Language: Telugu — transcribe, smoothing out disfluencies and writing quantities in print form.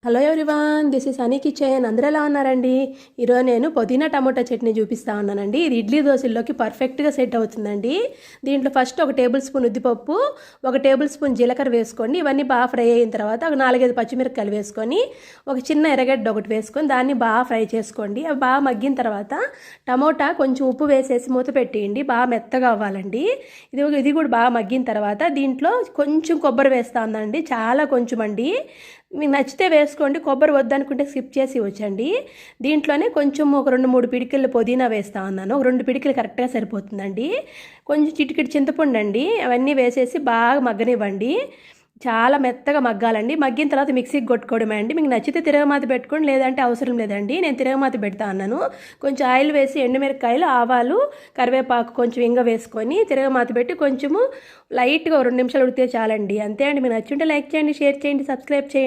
Hello everyone, this is honey kitchen. అందరూ ఎలా ఉన్నారండి? ఈరోజు నేను పుదీనా టమోటా చట్నీ చూపిస్తా ఉన్నానండి. ఇది ఇడ్లీ దోశల్లోకి పర్ఫెక్ట్గా సెట్ అవుతుందండి. దీంట్లో ఫస్ట్ 1 టేబుల్ స్పూన్ ఉద్దిపప్పు, 1 టేబుల్ స్పూన్ జీలకర్ర వేసుకోండి. ఇవన్నీ బాగా ఫ్రై అయిన తర్వాత ఒక 4-5 పచ్చిమిరపకాయలు వేసుకొని, ఒక చిన్న ఎర్రగడ్డ ఒకటి వేసుకొని దాన్ని బాగా ఫ్రై చేసుకోండి. అవి బాగా మగ్గిన తర్వాత టమోటా కొంచెం ఉప్పు వేసేసి మూత పెట్టేయండి. బాగా మెత్తగా అవ్వాలండి. ఇది కూడా బాగా మగ్గిన తర్వాత దీంట్లో కొంచెం కొబ్బరి వేస్తా ఉందండి, చాలా కొంచెం అండి. మీకు నచ్చితే వేసుకోండి, కొబ్బరి వద్దనుకుంటే స్కిప్ చేసి వచ్చండి. దీంట్లోనే కొంచెం ఒక 2-3 పిడికిళ్ళు పుదీనా వేస్తా ఉన్నాను. ఒక 2 పిడికిలు కరెక్ట్గా సరిపోతుందండి. కొంచెం చిటికెడు చింతపండు అండి, అవన్నీ వేసేసి బాగా మగ్గనివ్వండి. చాలా మెత్తగా మగ్గాలండి. మగ్గిన తర్వాత మిక్సీకి కొట్టుకోవడమే అండి. మీకు నచ్చితే తిరగమాత పెట్టుకోండి, లేదంటే అవసరం లేదండి. నేను తిరగమాత పెడతా అన్నాను. కొంచెం ఆయిల్ వేసి ఎండుమిరపకాయలు, ఆవాలు, కరివేపాకు, కొంచెం ఇంగ వేసుకొని తిరగమాత పెట్టి కొంచెము లైట్గా 2 నిమిషాలు ఉడితే చాలండి. అంతే అండి. మీకు నచ్చుంటే లైక్ చేయండి, షేర్ చేయండి, సబ్స్క్రైబ్ చేయండి.